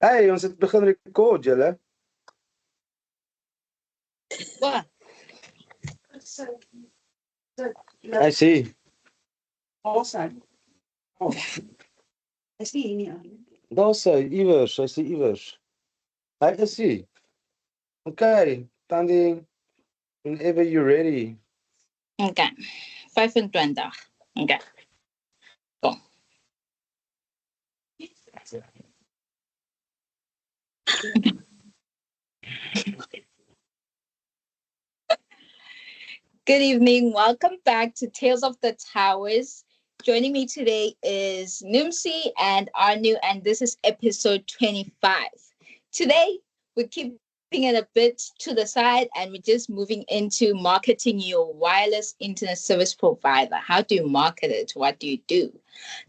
Hey, ons het begin record, julle. Wat? I see. Awesome. Oh. I see nie aan. Daar's hy, iewers, I see iewers. Hy is hier. Okay, Thandi, whenever you're ready. Okay. 25. Okay. Go. Good evening. Welcome back to Tales of the Towers. Joining me today is Noemsie and Arno, and this is episode 25. Today, we're keeping it a bit to the side and we're just moving into marketing your wireless internet service provider. How do you market it? What do you do?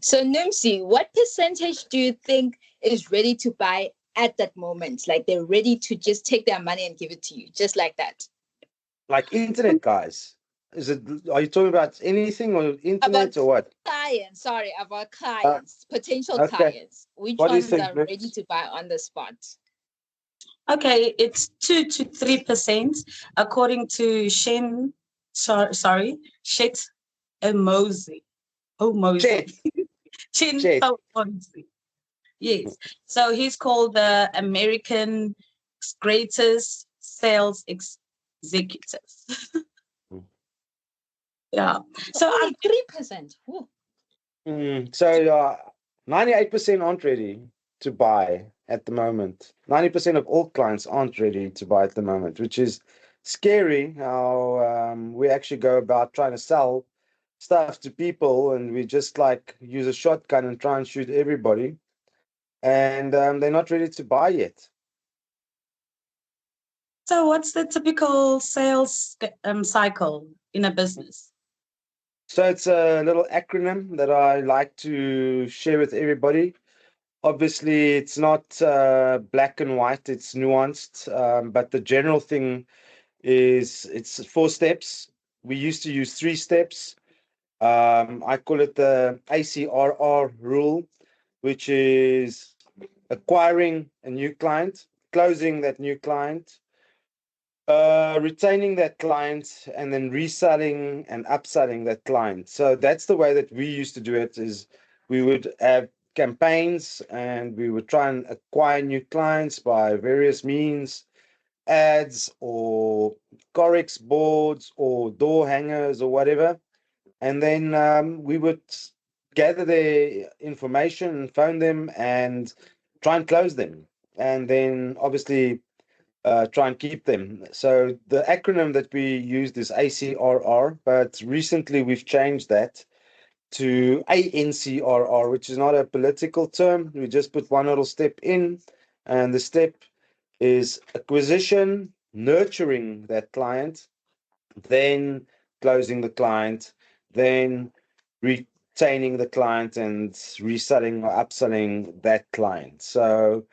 So, Noemsie, what percentage do you think is ready to buy at that moment? Like they're ready to just take their money and give it to you, just like that? Like internet guys. Are you talking about anything or internet or what? Clients, sorry, about clients, potential okay. clients. Which What do you ones think, are ready to buy on the spot? Okay, it's 2 to 3% according to Shet Emozi. Shen Emozi. Yes. So he's called the American greatest sales executive. Yeah. So only 3%. So 98% aren't ready to buy at the moment. 90% of all clients aren't ready to buy at the moment, which is scary how we actually go about trying to sell stuff to people, and we just like use a shotgun and try and shoot everybody, and they're not ready to buy yet. So what's the typical sales cycle in a business? So it's a little acronym that I like to share with everybody. Obviously, it's not black and white, it's nuanced, but the general thing is it's 4 steps. We used to use 3 steps. I call it the ACRR rule, which is acquiring a new client, closing that new client, retaining that client, and then reselling and upselling that client. So that's the way that we used to do it. Is we would have campaigns and we would try and acquire new clients by various means, ads or Corex boards or door hangers or whatever, and then we would gather their information and phone them and try and close them, and then obviously try and keep them. So the acronym that we used is ACRR, but recently we've changed that to ANCRR, which is not a political term. We just put one little step in, and the step is acquisition, nurturing that client, then closing the client, then retaining the client and reselling or upselling that client. So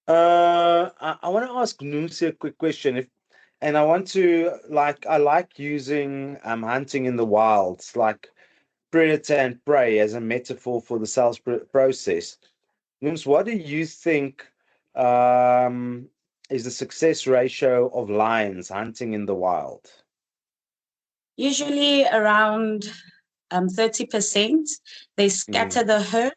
I want to ask Noemsie a quick question. And I want to I like using hunting in the wilds, like predator and prey, as a metaphor for the sales process. Noemsie, what do you think is the success ratio of lions hunting in the wild? Usually around 30%. They scatter the herd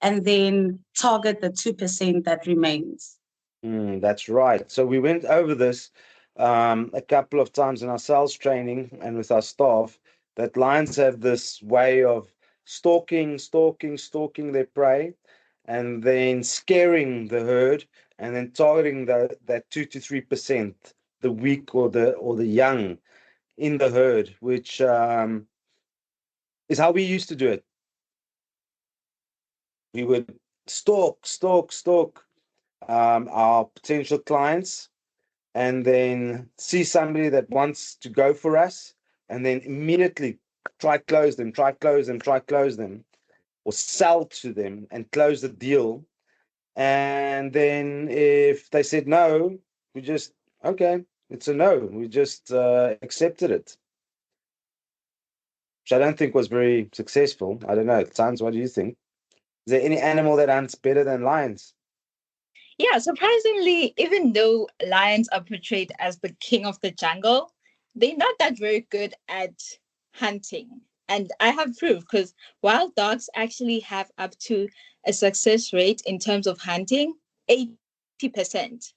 and then target the 2% that remains. That's right. So we went over this a couple of times in our sales training and with our staff, that lions have this way of stalking their prey, and then scaring the herd, and then targeting that 2 to 3%, the weak or the young in the herd, which is how we used to do it. We would stalk our potential clients, and then see somebody that wants to go for us, and then immediately try close them, or sell to them and close the deal. And then if they said no, we just, okay, it's a no. We just accepted it. Which I don't think was very successful. I don't know. Sans, what do you think? Is there any animal that hunts better than lions? Yeah, surprisingly, even though lions are portrayed as the king of the jungle, they're not that very good at hunting. And I have proof because wild dogs actually have up to a success rate in terms of hunting, 80%.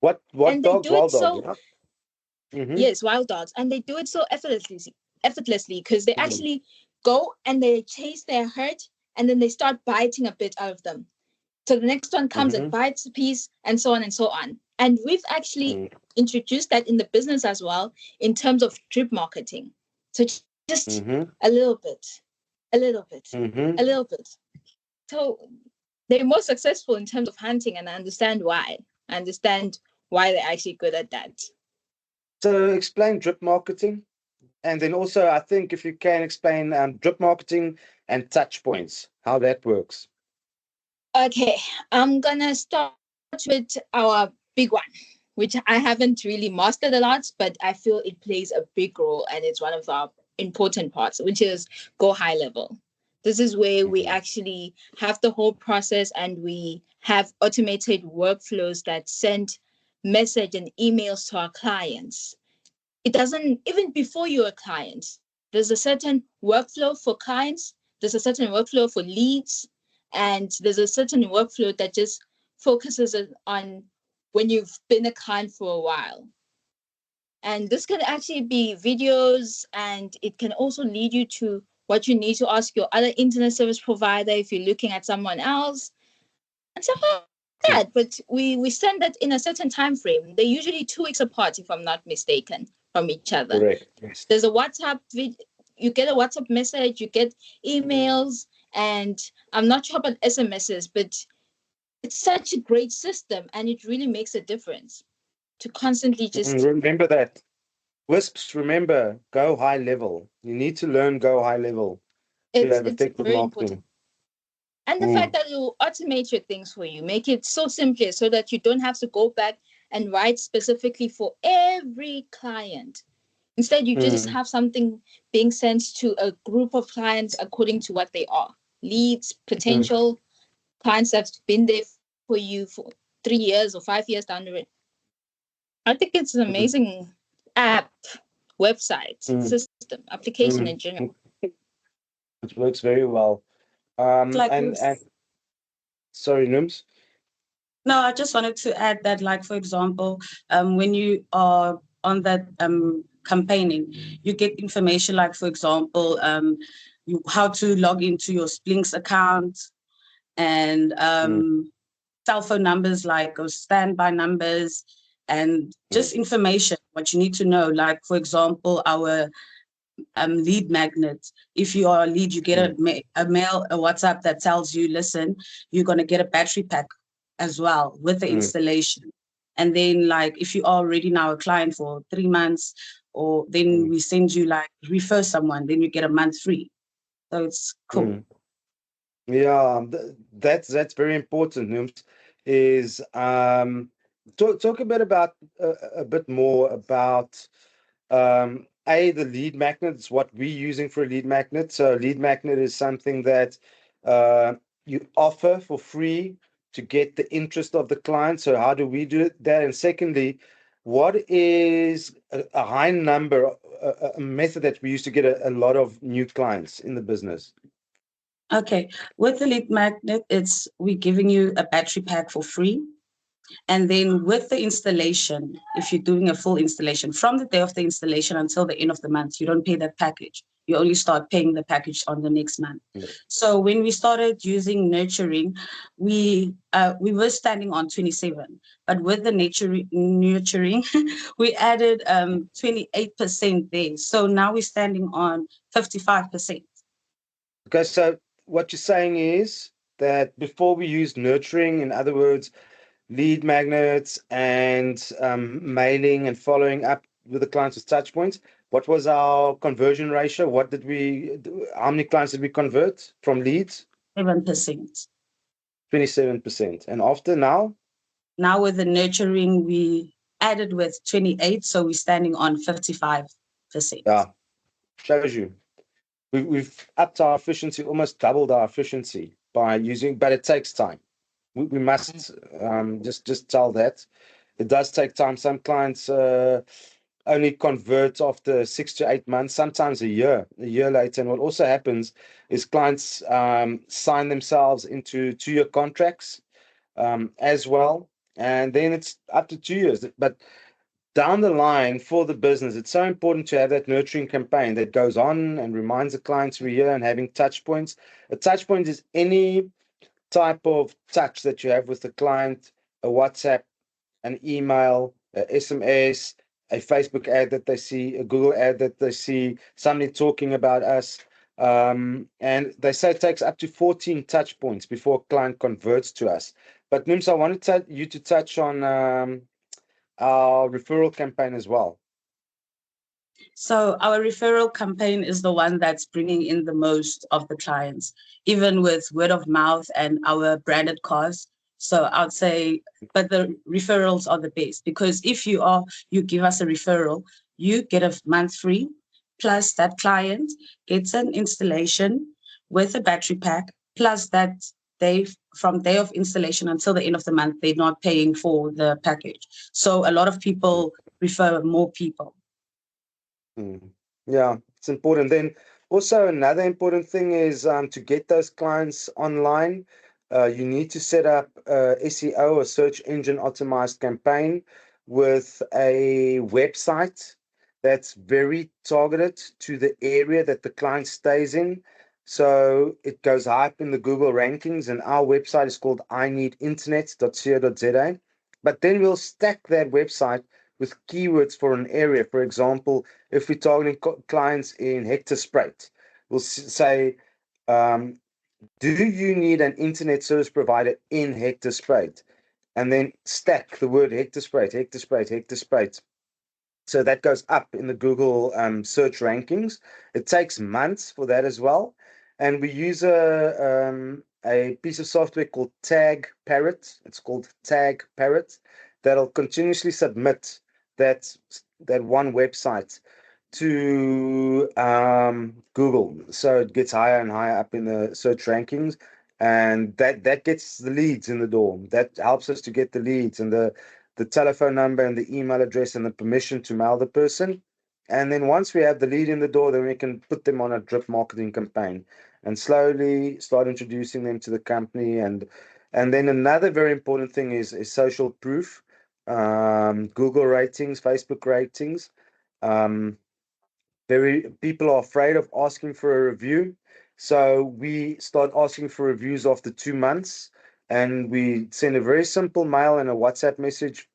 What And they dogs? do it Wild dogs, so, yeah? Mm-hmm. yes, wild dogs, and they do it so effortlessly because they Mm-hmm. actually go and they chase their herd and then they start biting a bit out of them. So the next one comes and Mm-hmm. bites a piece, and so on and so on. And we've actually introduced that in the business as well in terms of drip marketing. So just Mm-hmm. a little bit, a little bit, Mm-hmm. a little bit. So they're more successful in terms of hunting, and I understand why. I understand why they're actually good at that. So explain drip marketing. And then also, I think if you can explain drip marketing and touch points, how that works. Okay, I'm gonna start with our big one, which I haven't really mastered a lot, but I feel it plays a big role and it's one of our important parts, which is go high level. This is where we Mm-hmm. actually have the whole process and we have automated workflows that send message and emails to our clients. It doesn't, even before you're a client, there's a certain workflow for clients, there's a certain workflow for leads, and there's a certain workflow that just focuses on when you've been a client for a while. And this can actually be videos, and it can also lead you to what you need to ask your other internet service provider if you're looking at someone else and stuff like that. But we send that in a certain time frame. They're usually 2 weeks apart, if I'm not mistaken, from each other. Correct. Yes. There's a you get a WhatsApp message, you get emails, and I'm not sure about SMSs, but it's such a great system and it really makes a difference to constantly just Remember that. WISPs, remember, go high level. You need to learn go high level to have it's effective very important. marketing. And the fact Mm. that it will automate your things for you, make it so simpler so that you don't have to go back and write specifically for every client. Instead, you just Mm. have something being sent to a group of clients according to what they are: leads, Mm. potential clients that's been there for you for 3 years or 5 years down the road. I think it's an Mm. amazing app, website, Mm. system, application in Mm. general. Mm. It works very well. Like And sorry, Nums. no, I just wanted to add that, like, for example, when you are on that campaigning, you get information like, for example, how to log into your Splinks account and Mm. cell phone numbers, like, or standby numbers, and Mm. just information, what you need to know. Like, for example, our lead magnet. If you are a lead, you get Mm. a mail, a WhatsApp that tells you, listen, you're going to get a battery pack as well with the Mm. installation. And then, like, if you are already now a client for 3 months, or then Mm. we send you, like, refer someone, then you get a month free. So it's cool. Mm. Yeah, that's very important, Nums. Is talk a bit about a bit more about the lead magnet is what we're using for a lead magnet. So a lead magnet is something that uh, you offer for free to get the interest of the client. So how do we do that? And secondly, what is a high number, a method that we use to get a lot of new clients in the business? Okay, with the lead magnet, it's we're giving you a battery pack for free. And then with the installation, if you're doing a full installation, from the day of the installation until the end of the month, you don't pay that package. You only start paying the package on the next month. So when we started using nurturing, we were standing on 27, but with the nurturing, we added 28% there. So now we're standing on 55%. Okay, so what you're saying is that before we use nurturing, in other words, lead magnets and mailing and following up with the clients with touch points, what was our conversion ratio? What did we, how many clients did we convert from leads? 7%. 27%. And after now? Now with the nurturing, we added with 28, so we're standing on 55%. Yeah, shows you. We've upped our efficiency, almost doubled our efficiency by using, but it takes time. we must just tell that. It does take time. Some clients only convert after 6 to 8 months, sometimes a year later. And what also happens is clients sign themselves into 2-year contracts as well. And then it's up to 2 years. But down the line for the business, it's so important to have that nurturing campaign that goes on and reminds the clients every year and having touch points. A touch point is any type of touch that you have with the client, a WhatsApp, an email, a SMS, a Facebook ad that they see, a Google ad that they see, somebody talking about us. And they say it takes up to 14 touch points before a client converts to us. But Nims, I wanted you to touch on our referral campaign as well. So our referral campaign is the one that's bringing in the most of the clients, even with word of mouth and our branded cars. So I'd say, but the referrals are the best, because if you give us a referral, you get a month free, plus that client gets an installation with a battery pack, plus that from day of installation until the end of the month, they're not paying for the package. So a lot of people refer more people. Yeah, it's important. Then also another important thing is to get those clients online. You need to set up SEO, a search engine optimized campaign, with a website that's very targeted to the area that the client stays in. So it goes high up in the Google rankings, and our website is called ineedinternet.co.za. But then we'll stack that website with keywords for an area. For example, if we're targeting clients in Hectorspruit, we'll say, do you need an internet service provider in Hectorspruit? And then stack the word Hectorspruit. So that goes up in the Google search rankings. It takes months for that as well. And we use a piece of software called Tag Parrot. It's called Tag Parrot, that'll continuously submit that one website to Google. So it gets higher and higher up in the search rankings. And that gets the leads in the door. That helps us to get the leads and the telephone number and the email address and the permission to mail the person. And then once we have the lead in the door, then we can put them on a drip marketing campaign and slowly start introducing them to the company. And then another very important thing is social proof, Google ratings, Facebook ratings. People are afraid of asking for a review. So we start asking for reviews after 2 months, and we send a very simple mail and a WhatsApp message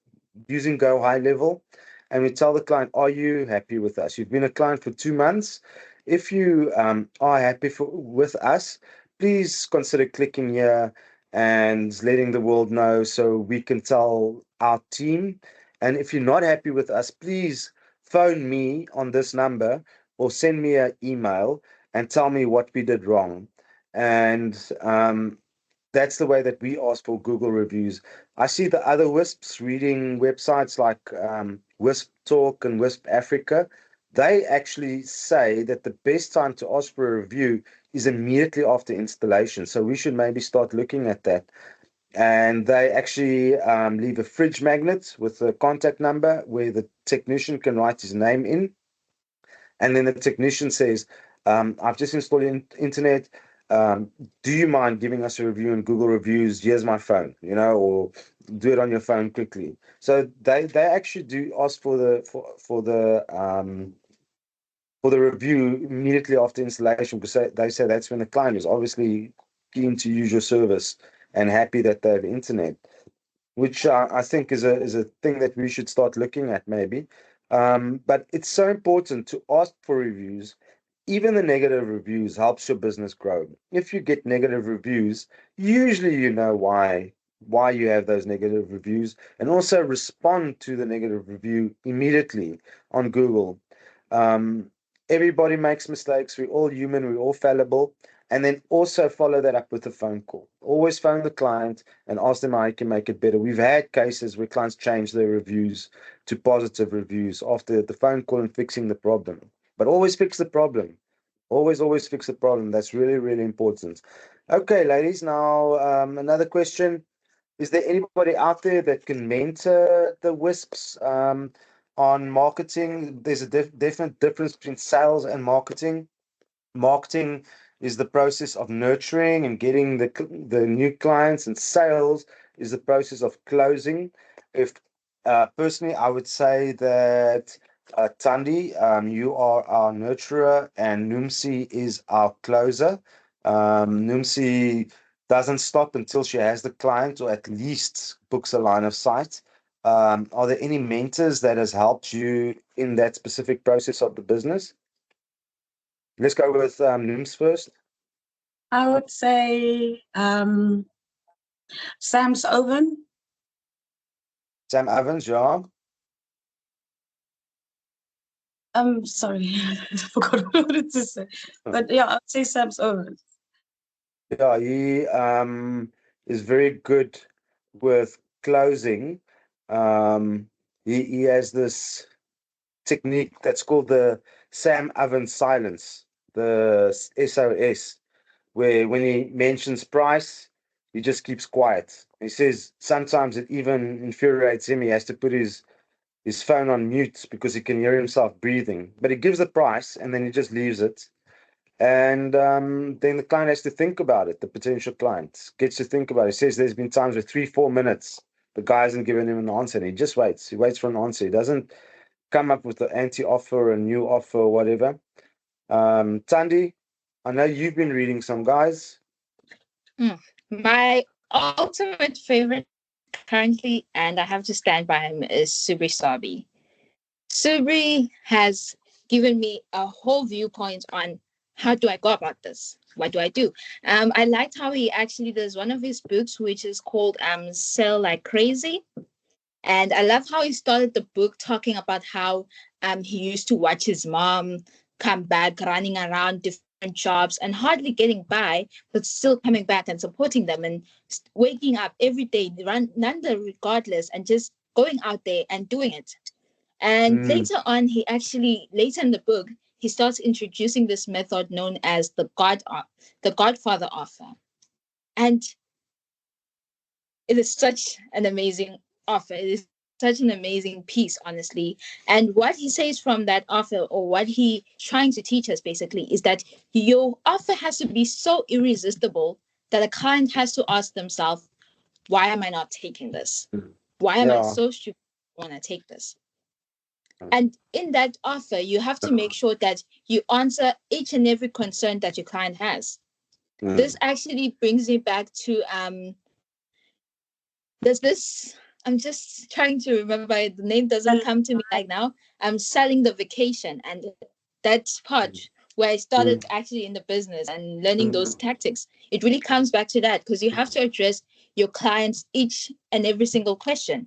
using Go High Level. And we tell the client, are you happy with us? You've been a client for 2 months. If you are happy with us, please consider clicking here and letting the world know so we can tell our team. And if you're not happy with us, please phone me on this number or send me an email and tell me what we did wrong. And that's the way that we ask for Google reviews. I see the other WISPs reading websites like WISP Talk and WISP Africa. They actually say that the best time to ask for a review is immediately after installation. So we should maybe start looking at that. And they actually leave a fridge magnet with a contact number where the technician can write his name in. And then the technician says, I've just installed internet. Do you mind giving us a review in Google Reviews? Here's my phone, or do it on your phone quickly. So they actually do ask for the review immediately after installation, because they say that's when the client is obviously keen to use your service and happy that they have internet, which I think is a thing that we should start looking at maybe. But it's so important to ask for reviews. Even the negative reviews helps your business grow. If you get negative reviews, usually you know why you have those negative reviews, and also respond to the negative review immediately on Google. Everybody makes mistakes. We're all human. We're all fallible. And then also follow that up with a phone call. Always phone the client and ask them how you can make it better. We've had cases where clients change their reviews to positive reviews after the phone call and fixing the problem. But always fix the problem. Always fix the problem. That's really, really important. Okay, ladies. Now, another question. Is there anybody out there that can mentor the WISPs on marketing? There's a definite difference between sales and marketing. Marketing is the process of nurturing and getting the new clients, and sales is the process of closing. If personally, I would say that Thandi, you are our nurturer, and Noemsie is our closer. Noemsie doesn't stop until she has the client, or at least books a line of sight. Are there any mentors that has helped you in that specific process of the business? Let's go with Nooms first. I would say Sam's Oven. Sam Evans, yeah. I'm sorry, I forgot what it to say. But yeah, I'd say Sam's Oven. Yeah, he is very good with closing. He has this technique that's called the Sam Evans silence, the SOS, where when he mentions price, he just keeps quiet. He says sometimes it even infuriates him. He has to put his phone on mute because he can hear himself breathing. But he gives the price and then he just leaves it. And then the client has to think about it. The potential client gets to think about it. He says there's been times where 3-4 minutes the guy hasn't given him an answer, and he just waits. He waits for an answer. He doesn't come up with an anti-offer, a new offer, or whatever. Thandi, I know you've been reading some guys. My ultimate favorite currently, and I have to stand by him, is Subri Sabi. Subri has given me a whole viewpoint on how do I go about this? What do I do? I liked how he actually does one of his books, which is called Sell Like Crazy. And I love how he started the book talking about how he used to watch his mom come back running around different jobs and hardly getting by, but still coming back and supporting them and waking up every day, none regardless, and just going out there and doing it. And later on, later in the book, he starts introducing this method known as the Godfather offer. And it is such an amazing offer. It is such an amazing piece, honestly. And what he says from that offer, or what he trying to teach us basically, is that your offer has to be so irresistible that a client has to ask themselves, why am I not taking this? Why am I so stupid when I take this? And in that offer, you have to make sure that you answer each and every concern that your client has. This actually brings me back to there's this, I'm just trying to remember it. The name doesn't come to me right now. I'm selling the vacation, and that's part where I started actually in the business and learning those tactics. It really comes back to that, because you have to address your clients each and every single question.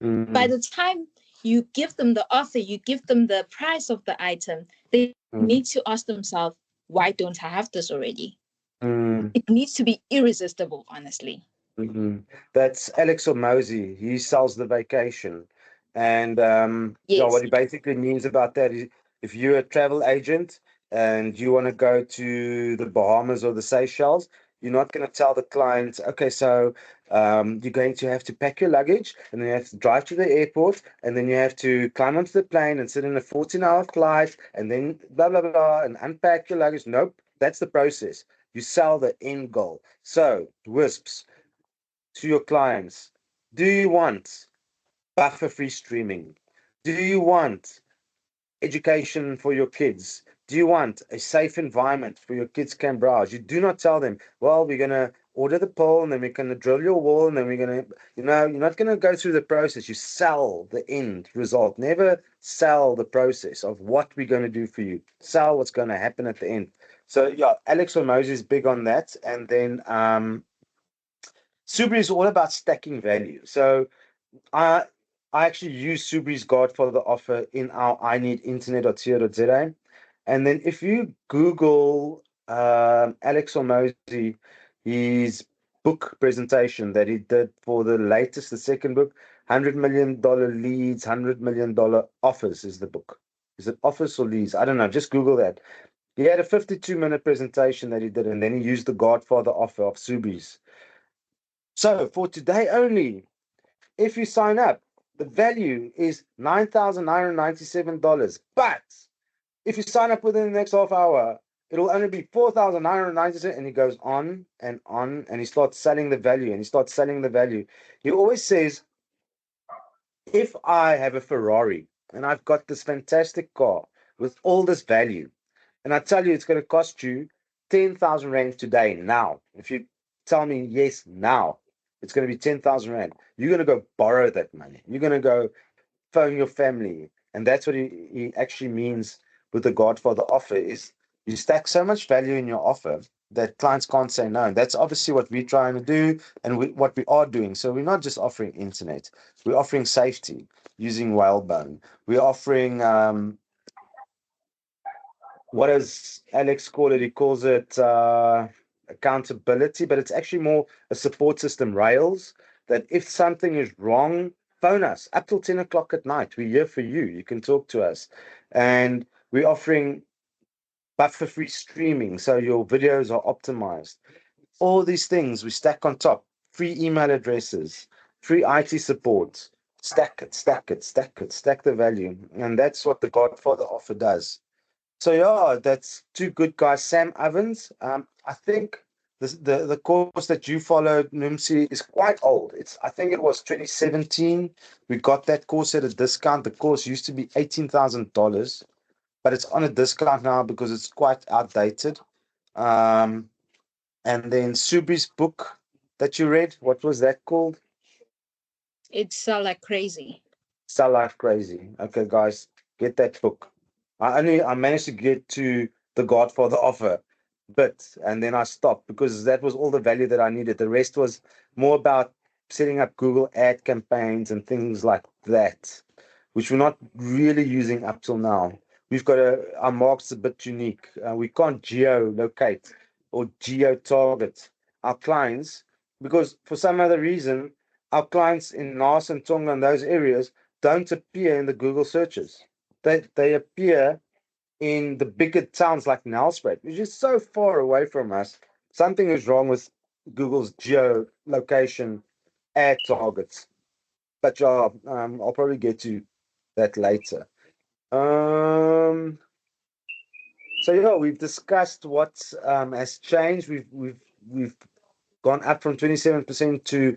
By the time you give them the offer, you give them the price of the item, they need to ask themselves, why don't I have this already? It needs to be irresistible, honestly. That's Alex Mosey. He sells the vacation. And Yes. what he basically means about that is, if you're a travel agent and you want to go to the Bahamas or the Seychelles, you're not going to tell the client, okay, so you're going to have to pack your luggage, and then you have to drive to the airport, and then you have to climb onto the plane and sit in a 14-hour flight, and then blah, blah, blah, and unpack your luggage. Nope, that's the process. You sell the end goal. So, WISPs, to your clients, do you want buffer-free streaming? Do you want education for your kids? Do you want a safe environment for your kids can browse? You do not tell them, well, we're going to order the pole, and then we're going to drill your wall, and then we're going to, you're not going to go through the process. You sell the end result. Never sell the process of what we're going to do for you. Sell what's going to happen at the end. So yeah, Alex Moses is big on that. And then Subri is all about stacking value. So I I actually use Subri's Godfather offer in our I Need Internet.co.za. And then if you Google Alex Hormozy, his book presentation that he did for the latest, the second book, $100 million leads, $100 million offers is the book. Is it offers or leads? I don't know. Just Google that. He had a 52-minute presentation that he did, and then he used the Godfather offer of Subri's. So for today only, if you sign up, the value is $9,997. But if you sign up within the next half hour, it'll only be 4,997. And he goes on, and he starts selling the value, and he starts selling the value. He always says, if I have a Ferrari and I've got this fantastic car with all this value, and I tell you it's going to cost you 10,000 Rand today, now. If you tell me yes, now, it's going to be 10,000 Rand. You're going to go borrow that money. You're going to go phone your family. And that's what he actually means with the Godfather offer is you stack so much value in your offer that clients can't say no. And that's obviously what we're trying to do and what we are doing. So we're not just offering internet. We're offering safety using whalebone. We're offering what does Alex call it? He calls it accountability, but it's actually more a support system, Rails, that if something is wrong, phone us up till 10 o'clock at night. We're here for you. You can talk to us. And we're offering buffer-free streaming, so your videos are optimized. All these things we stack on top. Free email addresses, free IT support. Stack it, stack it, stack it, stack the value. And that's what the Godfather offer does. So yeah, that's two good guys. Sam Ovens. I think the course that you followed, Noemsie, is quite old. I think it was 2017. We got that course at a discount. The course used to be $18,000, but it's on a discount now because it's quite outdated. Um, and then Subi's book that you read, what was that called? It's like crazy. Sell Life Crazy. Okay, guys, get that book. I managed to get to the Godfather offer bit, and then I stopped because that was all the value that I needed. The rest was more about setting up Google ad campaigns and things like that, which we're not really using up till now. We've got our market's a bit unique. We can't geolocate or geo target our clients because for some other reason, our clients in Naas and Tonga and those areas don't appear in the Google searches. They appear in the bigger towns like Nelspruit, which is so far away from us. Something is wrong with Google's geolocation ad targets. But yeah, I'll probably get to that later. So yeah, we've discussed what has changed. We've gone up from 27% to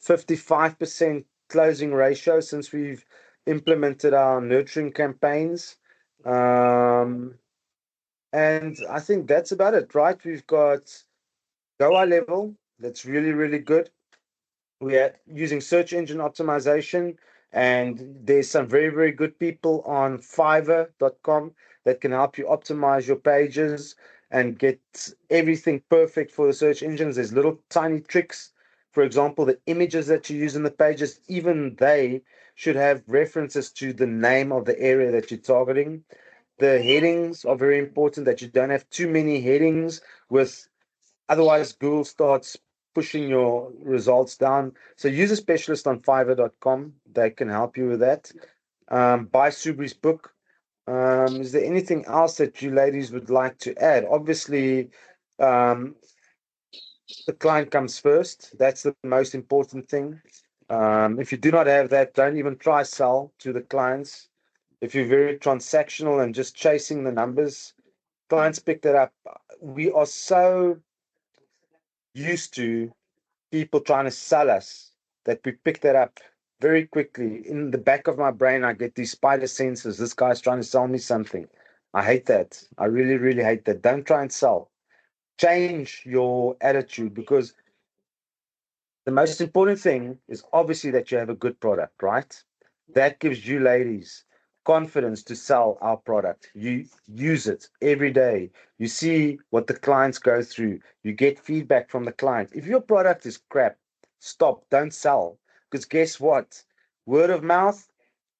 55% closing ratio since we've implemented our nurturing campaigns. And I think that's about it, right? We've got Go Eye Level. That's really, really good. We are using search engine optimization, and there's some very, very good people on Fiverr.com that can help you optimize your pages and get everything perfect for the search engines. There's little tiny tricks. For example, the images that you use in the pages, even they should have references to the name of the area that you're targeting. The headings are very important, that you don't have too many headings with otherwise Google starts pushing your results down. So use a specialist on Fiverr.com. They can help you with that. Buy Subri's book. Is there anything else that you ladies would like to add? Obviously, um, the client comes first. That's the most important thing. If you do not have that, don't even try sell to the clients. If you're very transactional and just chasing the numbers, clients pick that up. We are so used to people trying to sell us that we pick that up very quickly. In the back of my brain, I get these spider senses. This guy's trying to sell me something. I hate that. I really, really hate that. Don't try and sell. Change your attitude because the most important thing is obviously that you have a good product, right? That gives you ladies confidence to sell our product. You use it every day. You see what the clients go through. You get feedback from the client. If your product is crap, stop. Don't sell. Because guess what? Word of mouth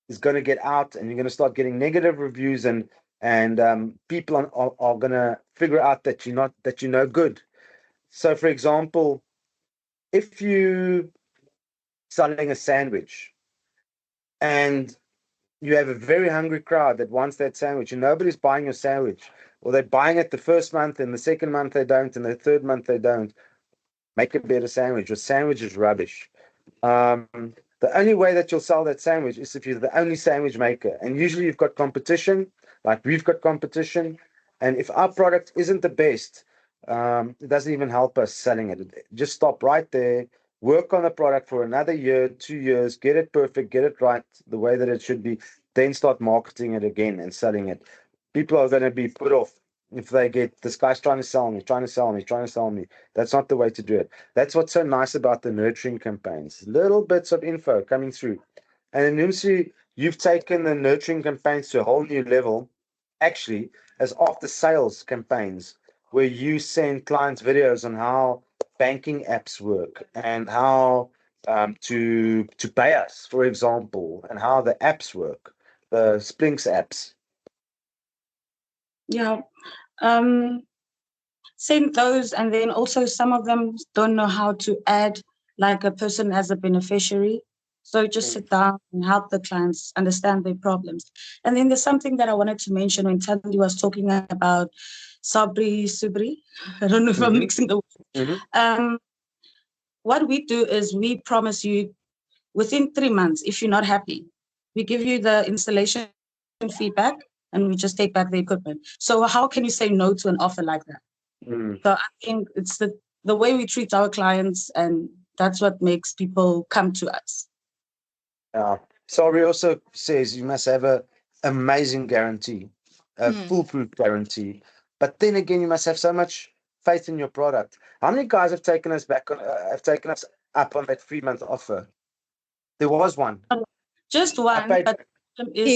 is going to get out, and you're going to start getting negative reviews, and people are going to figure out that you're no good. So, for example, if you selling a sandwich and you have a very hungry crowd that wants that sandwich and nobody's buying your sandwich, or they're buying it the first month and the second month they don't and the third month they don't, make a better sandwich. Your sandwich is rubbish. Um, the only way that you'll sell that sandwich is if you're the only sandwich maker. And usually you've got competition, like we've got competition. And if our product isn't the best, it doesn't even help us selling it. Just stop right there, work on the product for another year, 2 years, get it perfect, get it right the way that it should be, then start marketing it again and selling it. People are going to be put off if they get this guy's trying to sell me, trying to sell me, trying to sell me. That's not the way to do it. That's what's so nice about the nurturing campaigns. Little bits of info coming through. And in Noemsie, you've taken the nurturing campaigns to a whole new level, actually, as after sales campaigns, where you send clients videos on how banking apps work and how to pay us, for example, and how the apps work, the Splinks apps. Yeah. Send those, and then also some of them don't know how to add like a person as a beneficiary. So just sit down and help the clients understand their problems. And then there's something that I wanted to mention when Thandi was talking about Sabri Subri. I don't know if I'm mixing the words. What we do is we promise you within 3 months, if you're not happy, we give you the installation feedback and we just take back the equipment. So how can you say no to an offer like that? So I think it's the way we treat our clients, and that's what makes people come to us. Yeah. Sorry also says you must have a amazing guarantee, a foolproof guarantee. But then again, you must have so much faith in your product. How many guys have taken us back on, have taken us up on that 3 month offer? There was one. Just I one, paid. but the problem is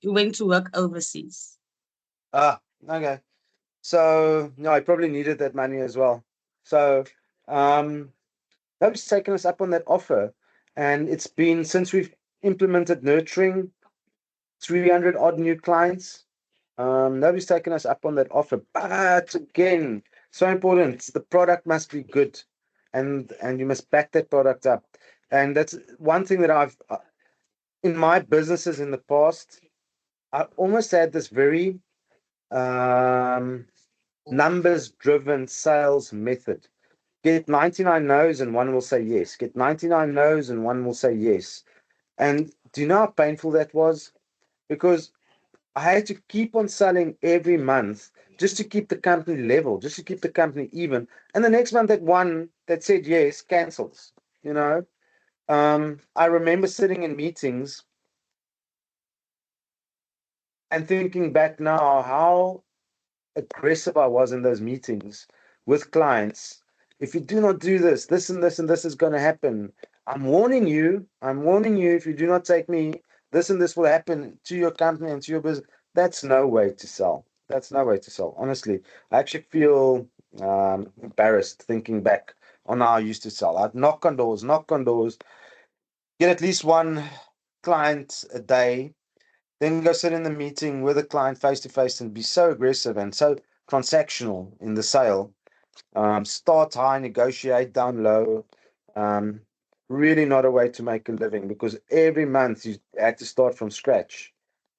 he went to work overseas. Okay. So no, I probably needed that money as well. So nobody's taken us up on that offer, and it's been since we've implemented nurturing 300 odd new clients. Nobody's taken us up on that offer. But again, so important. The product must be good, and you must back that product up. And that's one thing that I've in my businesses in the past. I almost had this very numbers-driven sales method. Get 99 no's and one will say yes. Get 99 no's and one will say yes. And do you know how painful that was? Because I had to keep on selling every month just to keep the company level, just to keep the company even. And the next month, that one that said yes cancels. You know, I remember sitting in meetings and thinking back now how aggressive I was in those meetings with clients. If you do not do this, this and this and this is going to happen. I'm warning you. I'm warning you. If you do not take me, this and this will happen to your company and to your business. That's no way to sell. That's no way to sell. Honestly, I actually feel embarrassed thinking back on how I used to sell. I'd knock on doors, get at least one client a day, then go sit in the meeting with a client face to face and be so aggressive and so transactional in the sale. Start high, negotiate down low. Um, Really not a way to make a living because every month you had to start from scratch.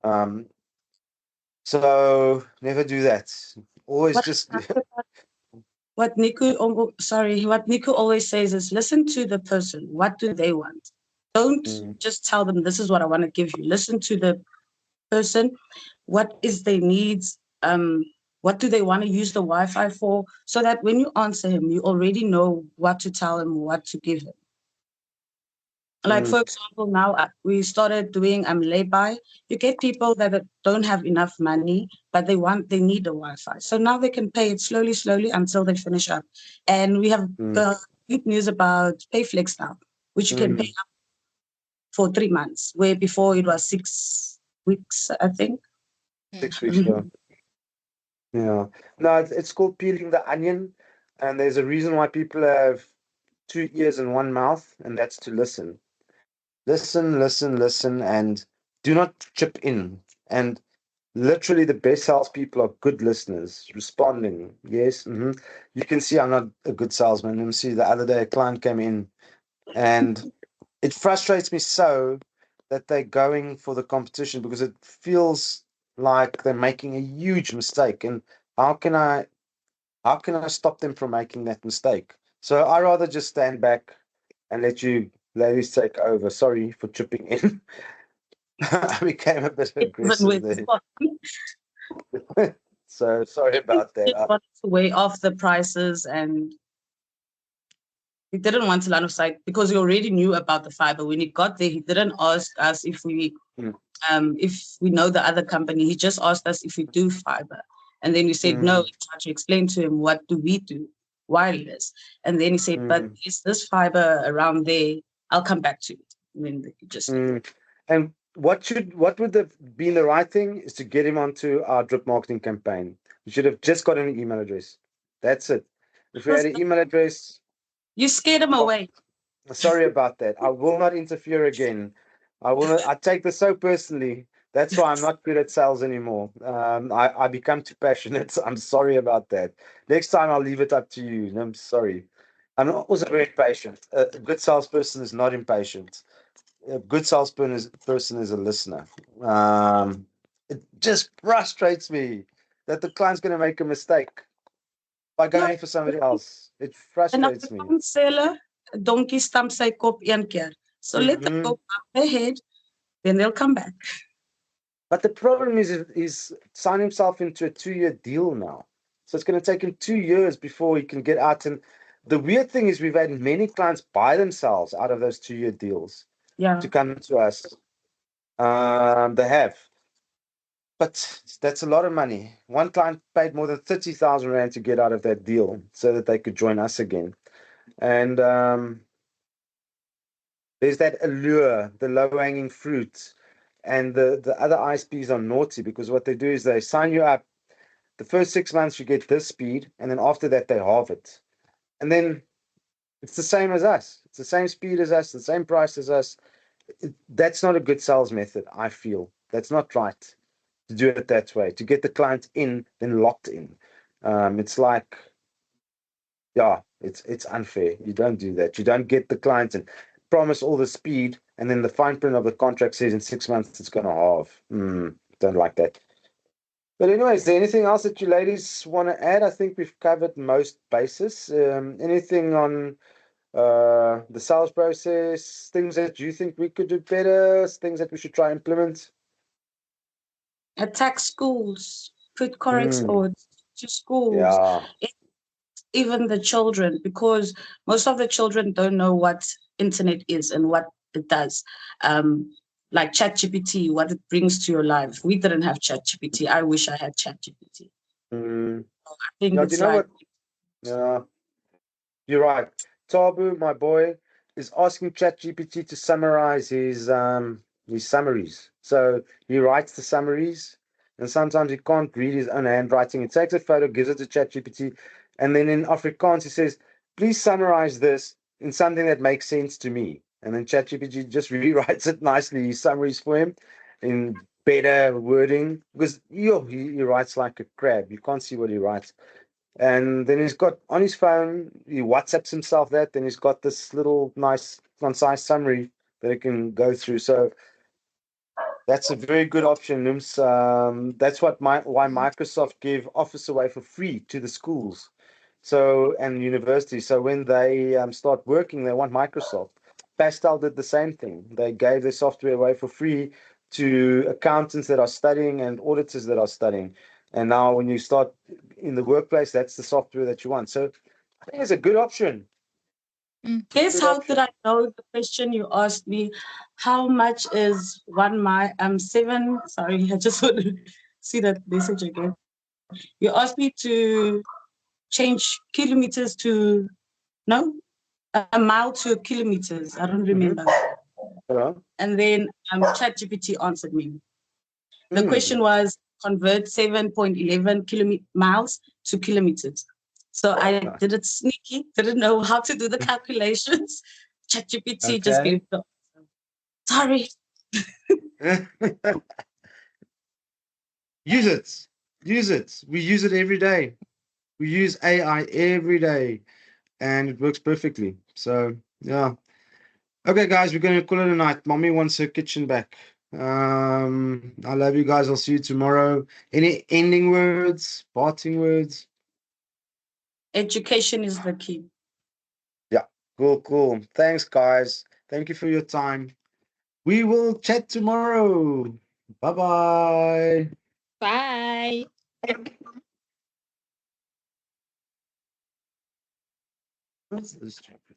Um, so never do that. Always just What Nico always says is listen to the person. What do they want? Don't just tell them this is what I want to give you. Listen to the person. What is their needs? What do they want to use the Wi-Fi for? So that when you answer him, you already know what to tell him, what to give him. Like, for example, now we started doing lay-by. You get people that don't have enough money, but they need a Wi-Fi. So now they can pay it slowly, slowly until they finish up. And we have good news about PayFlex now, which you can pay up for 3 months, where before it was 6 weeks, I think. 6 weeks. Yeah. No, it's called peeling the onion, and there's a reason why people have two ears and one mouth, and that's to listen. Listen, listen, listen, and do not chip in. And literally, the best salespeople are good listeners, responding. Yes. You can see I'm not a good salesman. Let me see. The other day, a client came in, and it frustrates me so that they're going for the competition because it feels like they're making a huge mistake. And how can I stop them from making that mistake? So I rather just stand back and let you ladies take over. Sorry for chipping in. I became a bit It wasn't aggressive with there. So sorry about that. it wanted to weigh off the prices, and he didn't want a line of sight because he already knew about the fiber. When he got there, he didn't ask us Mm, if we know the other company. He just asked us if we do fiber. And then we said no. mm, We tried to explain to him what do we do, wireless. And then he said, but mm, is this fiber around there? I'll come back to it. And then he just mm. And what would have been the right thing is to get him onto our drip marketing campaign. We should have just got an email address. That's it. If we had an email address, you scared him oh, away. sorry about that. I will not interfere again. I will not. I take this so personally. That's why I'm not good at sales anymore. I become too passionate. I'm sorry about that. Next time I'll leave it up to you. I'm sorry. I'm also very patient. A good salesperson is not impatient. A good salesperson is a listener. It just frustrates me that the client's going to make a mistake by Yeah. going for somebody else. It En frustrates me. Afrikaans sê hulle, 'n donkie stamp sy kop een keer. So let them Mhm. go up ahead, then they'll come back. But the problem is, he's signed himself into a 2-year deal now. So it's going to take him 2 years before he can get out. And the weird thing is, we've had many clients buy themselves out of those 2-year deals Yeah. to come to us. They have. But that's a lot of money. One client paid more than 30,000 Rand to get out of that deal so that they could join us again. And there's that allure, the low hanging fruit. And the other ISPs are naughty because what they do is they sign you up. The first 6 months, you get this speed. And then after that, they halve it. And then it's the same as us. It's the same speed as us, the same price as us. That's not a good sales method, I feel. That's not right to do it that way, to get the client in, then locked in. It's like, yeah, it's unfair. You don't do that. You don't get the client and promise all the speed, and then the fine print of the contract says in 6 months it's going to halve. Don't like that. But anyway, is there anything else that you ladies want to add? I think we've covered most bases. Anything on the sales process, things that you think we could do better, things that we should try implement? Attack schools, put correct Mm, or to schools, yeah. even the children, because most of the children don't know what internet is and what it does. Like ChatGPT, what it brings to your life. We didn't have ChatGPT. I wish I had ChatGPT. Mm. I think Yeah, do you it's know like, what? Yeah, you're right. Tabu, my boy, is asking ChatGPT to summarize his summaries. So he writes the summaries, and sometimes he can't read his own handwriting. He takes a photo, gives it to ChatGPT, and then in Afrikaans he says, "Please summarize this in something that makes sense to me." And then ChatGPT just rewrites it nicely, his summaries for him in better wording because he writes like a crab. You can't see what he writes. And then he's got on his phone, he WhatsApps himself that. Then he's got this little nice, concise summary that he can go through. So that's a very good option, Nims. That's why Microsoft gave Office away for free to the schools, so and universities. So when they start working, they want Microsoft. Pastel did the same thing. They gave their software away for free to accountants that are studying and auditors that are studying. And now, when you start in the workplace, that's the software that you want. So I think it's a good option. guess Good how did option. I know the question you asked me? How much is 7? Sorry, I just want to see that message again. You asked me to change kilometers to no, a mile to kilometers. I don't remember. Yeah. And then ChatGPT answered me. The Hmm. question was convert 7.11 miles to kilometers. So I Nice. did it sneaky, didn't know how to do the calculations. ChatGPT just Okay. gave the sorry. Use it. Use it. We use it every day. We use AI every day and it works perfectly. So, yeah. Okay, guys, we're going to call it a night. Mommy wants her kitchen back. I love you guys. I'll see you tomorrow. Any ending words, parting words? Education is the key. Cool. Thanks, guys. Thank you for your time. We will chat tomorrow. Bye-bye. Bye. What's this chapter?